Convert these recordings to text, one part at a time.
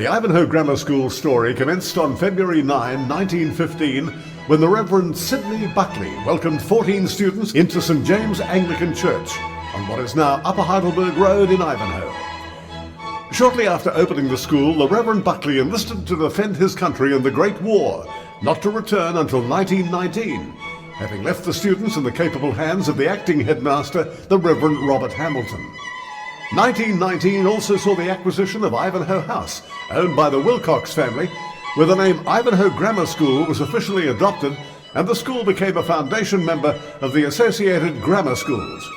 Ivanhoe Grammar School story commenced on February 9, 1915, when the Reverend Sidney Buckley welcomed 14 students into St. James Anglican Church on what is now Upper Heidelberg Road in Ivanhoe. Shortly after opening the school, the Reverend Buckley enlisted to defend his country in the Great War, not to return until 1919, having left the students in the capable hands of the acting headmaster, the Reverend Robert Hamilton. 1919 also saw the acquisition of Ivanhoe House, owned by the Wilcox family, where the name Ivanhoe Grammar School was officially adopted, and the school became a foundation member of the Associated Grammar Schools.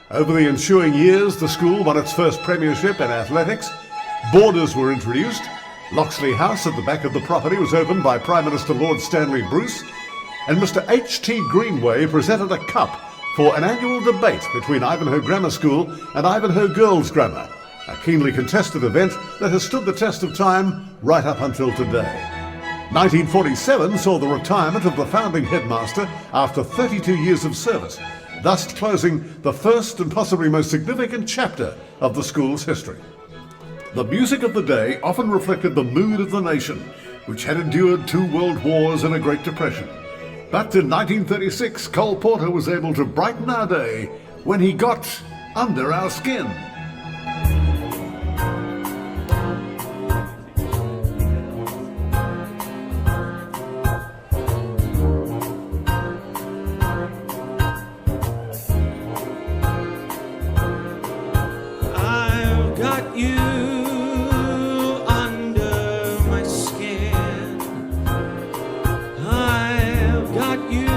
Over the ensuing years, the school won its first premiership in athletics, borders were introduced, Loxley House at the back of the property was opened by Prime Minister Lord Stanley Bruce, and Mr. H.T. Greenway presented a cup for an annual debate between Ivanhoe Grammar School and Ivanhoe Girls' Grammar, a keenly contested event that has stood the test of time right up until today. 1947 saw the retirement of the founding headmaster after 32 years of service, thus closing the first and possibly most significant chapter of the school's history. The music of the day often reflected the mood of the nation, which had endured 2 world wars and a Great Depression. But in 1936, Cole Porter was able to brighten our day when he got under our skin. I've got you under my skin. I've got you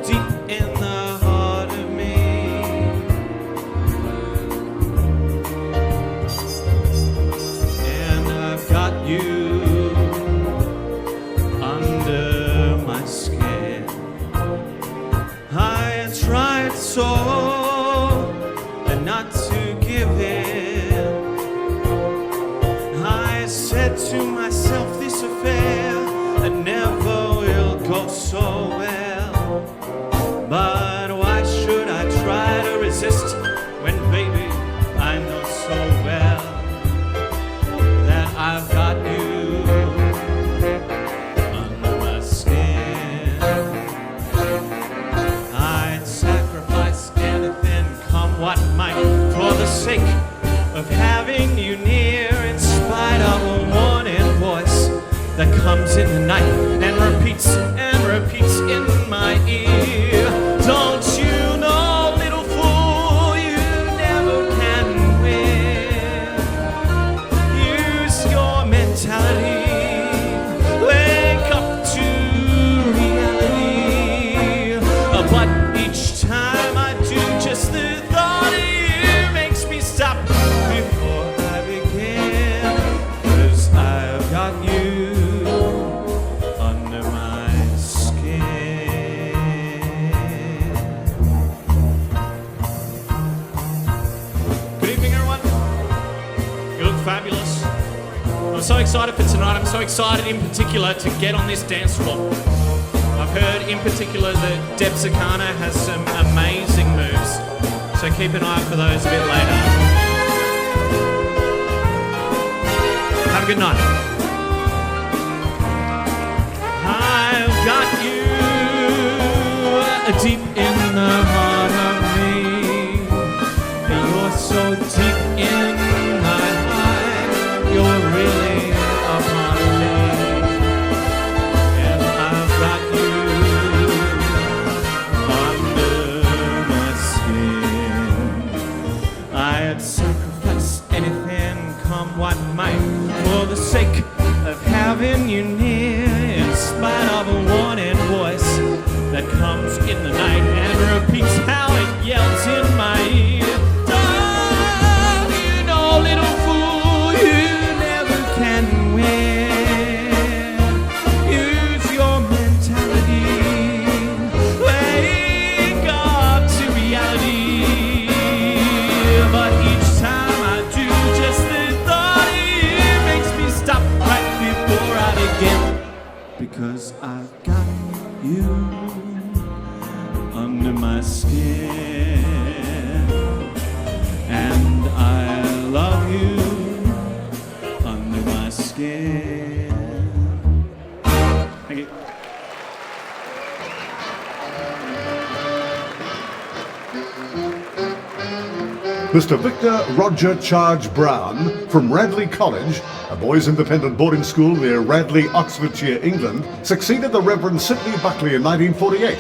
deep in the heart of me. And I've got you under my skin. I tried so not to give in. I said to myself, this affair never will go so well. But why should I try to resist when, baby, I know so well that I've got you under my skin. I'd sacrifice anything, come what might, for the sake of having you near, in spite of a warning voice that comes in the night and repeats in my ear. Don't you know, little fool, you never can win. Use your mentality, wake up to reality. But each time I do, just the thought of you makes me stop before I begin. 'Cause I've got you under my skin. Good evening, everyone. You look fabulous. I'm so excited for tonight. I'm so excited in particular to get on this dance floor. I've heard in particular that Deb Sakana has some amazing moves, so keep an eye out for those a bit later. Have a good night. I've got you deep in the heart of me. You're so deep in my heart. You're really a part of me. And I've got you under my skin. I'd sacrifice anything, come what might, for the sake of having you near, in spite of a warning voice that comes in the night and repeats how it yells in my ear. Don't you know, little fool, you never can win. Use your mentality, wake up to reality. But each time I do, just the thought of you makes me stop right before I begin. Because I've got you under my skin, and I love you Thank you. Mr. Victor Roger Charge Brown from Radley College, a boys' independent boarding school near Radley, Oxfordshire, England, succeeded the Reverend Sidney Buckley in 1948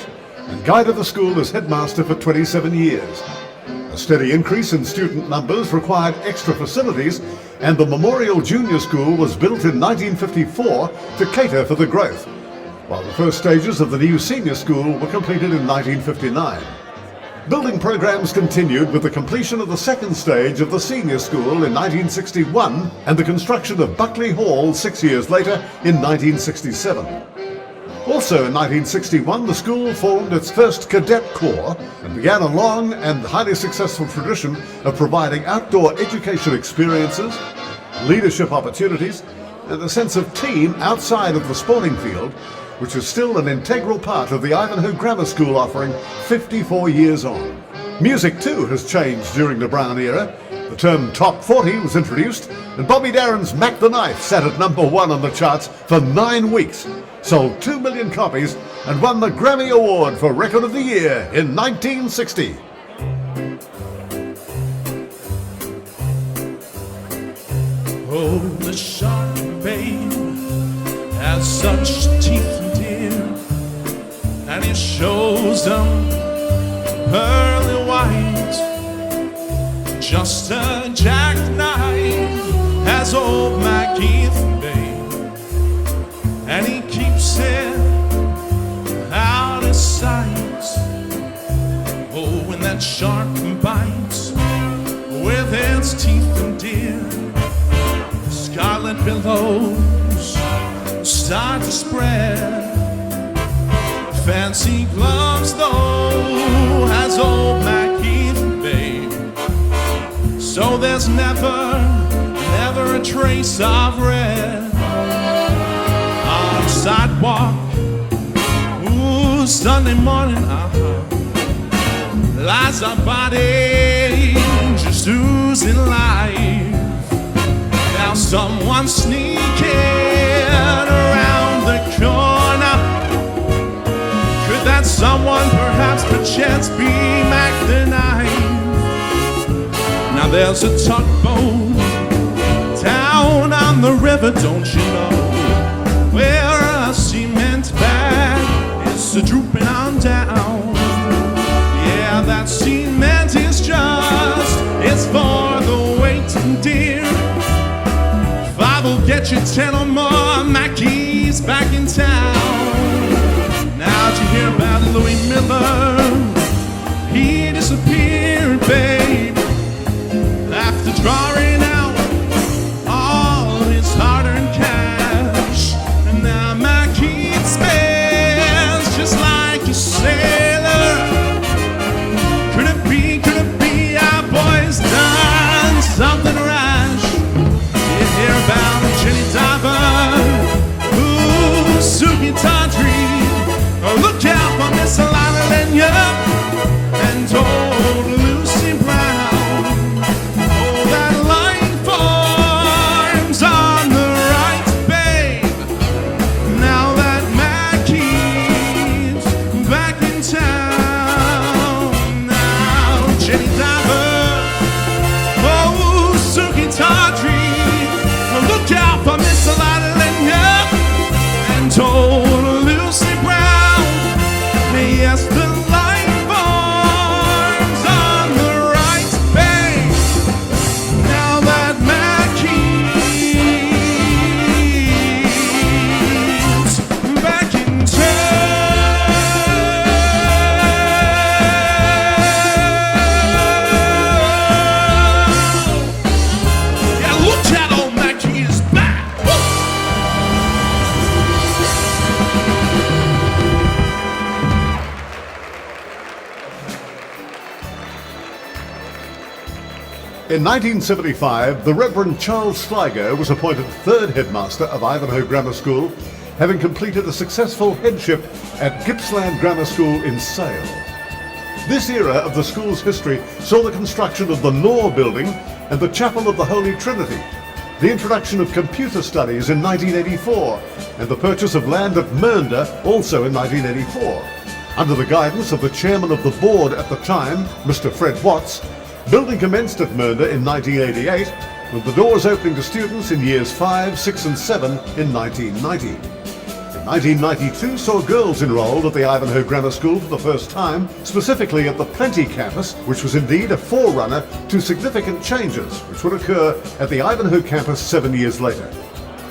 and guided the school as headmaster for 27 years. A steady increase in student numbers required extra facilities, and the Memorial Junior School was built in 1954 to cater for the growth, while the first stages of the new senior school were completed in 1959. Building programs continued with the completion of the second stage of the senior school in 1961 and the construction of Buckley Hall 6 years later in 1967. Also in 1961, the school formed its first cadet corps and began a long and highly successful tradition of providing outdoor education experiences, leadership opportunities, and a sense of team outside of the sporting field, which is still an integral part of the Ivanhoe Grammar School offering 54 years on. Music too has changed during the Brown era. The term Top 40 was introduced, and Bobby Darin's Mac the Knife sat at #1 on the charts for 9 weeks, sold 2 million copies, and won the Grammy Award for Record of the Year in 1960. Oh, the shark, babe, has such teeth and dear, and it shows them pearly white. Just a jackknife has old Mackie, babe, and he keeps it out of sight. Oh, when that shark bites with its teeth and dear, scarlet billows start to spread. Fancy gloves, though, has old Mackie, babe, so there's never a trace of red on the sidewalk. Ooh, Sunday morning, lies our body just oozing life. Now someone's sneaking around the corner. Could that someone perhaps perchance be Mac the Knife? Now there's a tugboat down on the river, don't you know, where a cement bag is drooping on down. Yeah, that cement is just, it's for the waiting deer. I'll get you 10 or more Mackies back in town. Now did you hear about Louis Miller? He disappeared, babe, after drawing out all his hard-earned cash. And now Mackie spends just like a sailor. Could it be our boy's done something rash? You hear about Jenny Diver, ooh, Suki Tawdry. Oh, look out for Miss Lana Lenya and old Lucy Brown. Oh, that line forms on the right, babe. Now that Mackie's back in town. Now Jenny Diver, oh, Suki Tawdry. Look out for Miss Lana Lenya and old Lucy Brown. Yes, the light forms on the right, babe. Now that Mackie's back in town. Yeah, look out, old Mackie is back. Woo! In 1975, the Reverend Charles Sligo was appointed third headmaster of Ivanhoe Grammar School, having completed a successful headship at Gippsland Grammar School in Sale. This era of the school's history saw the construction of the Law Building and the Chapel of the Holy Trinity. the introduction of computer studies in 1984, and the purchase of land at Mernda also in 1984. Under the guidance of the chairman of the board at the time, Mr. Fred Watts, building commenced at Mernda in 1988, with the doors opening to students in years 5, 6 and 7 in 1990. In 1992 saw girls enrolled at the Ivanhoe Grammar School for the first time, specifically at the Plenty campus, which was indeed a forerunner to significant changes which would occur at the Ivanhoe campus 7 years later.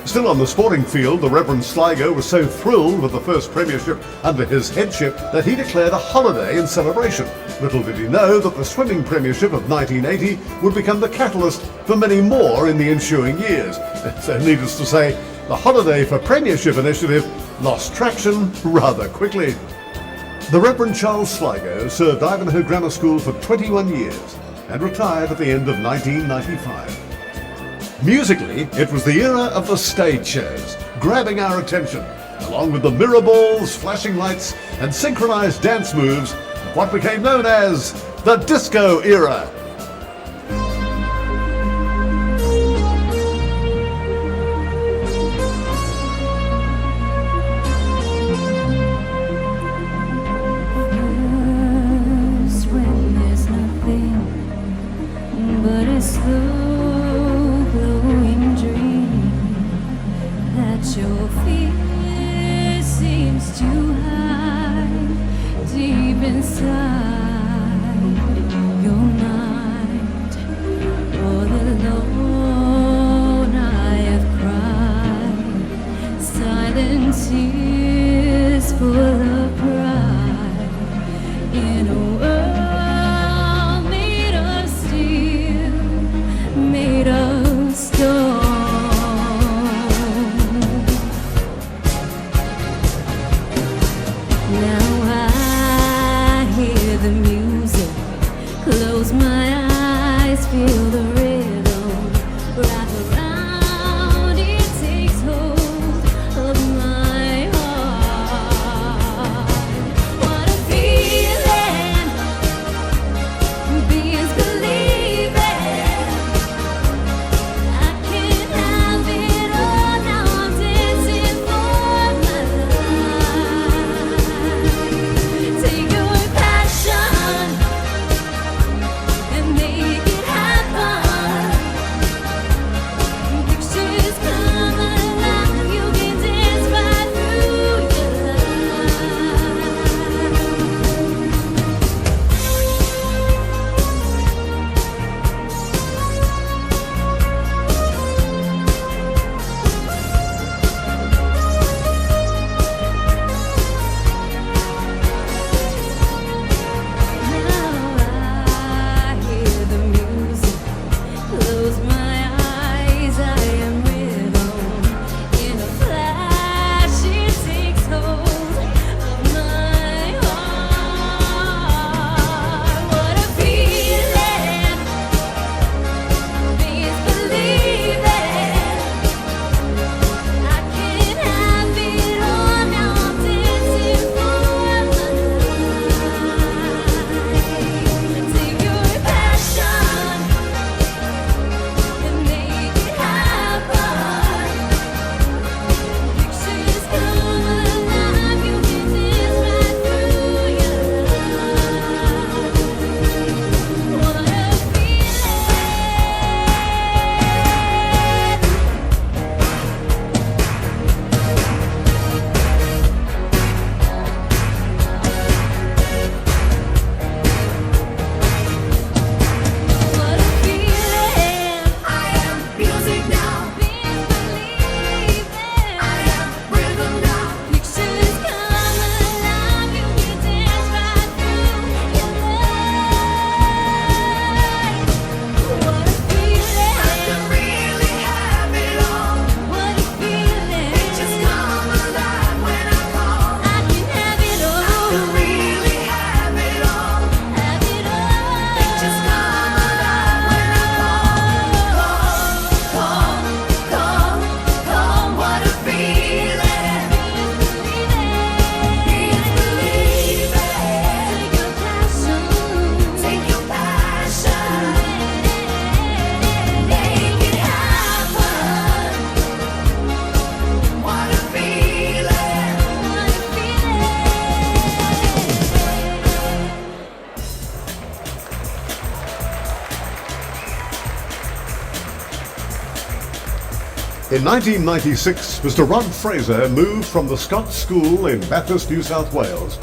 Still on the sporting field, the Reverend Sligo was so thrilled with the first premiership under his headship that he declared a holiday in celebration. Little did he know that the swimming premiership of 1980 would become the catalyst for many more in the ensuing years. So needless to say, the Holiday for Premiership initiative lost traction rather quickly. The Reverend Charles Sligo served Ivanhoe Grammar School for 21 years and retired at the end of 1995. Musically, it was the era of the stage shows, grabbing our attention, along with the mirror balls, flashing lights, and synchronized dance moves of what became known as the disco era. First, when there's nothing but a slow glowing dream that your fear seems to hide deep inside your mind. In 1996, Mr. Rod Fraser moved from the Scots School in Bathurst, New South Wales,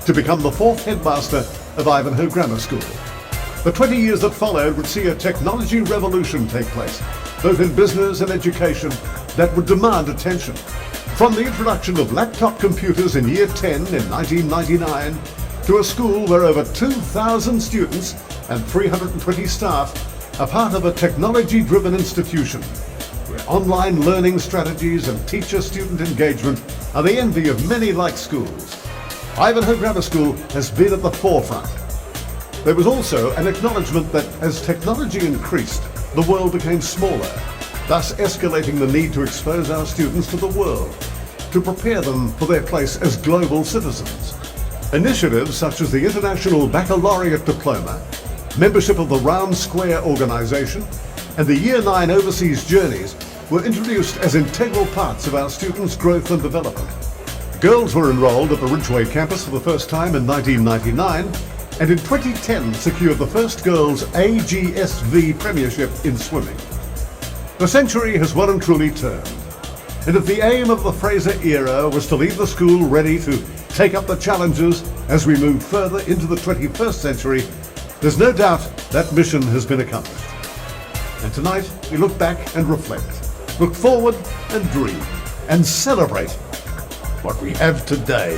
to become the fourth headmaster of Ivanhoe Grammar School. The 20 years that followed would see a technology revolution take place, both in business and education, that would demand attention. From the introduction of laptop computers in Year 10 in 1999, to a school where over 2,000 students and 320 staff are part of a technology-driven institution, where online learning strategies and teacher-student engagement are the envy of many like schools. Ivanhoe Grammar School has been at the forefront. There was also an acknowledgement that as technology increased, the world became smaller, thus escalating the need to expose our students to the world, to prepare them for their place as global citizens. Initiatives such as the International Baccalaureate Diploma, membership of the Round Square organisation, and the Year 9 Overseas Journeys were introduced as integral parts of our students' growth and development. Girls were enrolled at the Ridgeway campus for the first time in 1999, and in 2010 secured the first girls' AGSV Premiership in swimming. The century has well and truly turned, and if the aim of the Fraser era was to leave the school ready to take up the challenges as we move further into the 21st century, there's no doubt that mission has been accomplished. And tonight we look back and reflect, look forward and dream, and celebrate what we have today.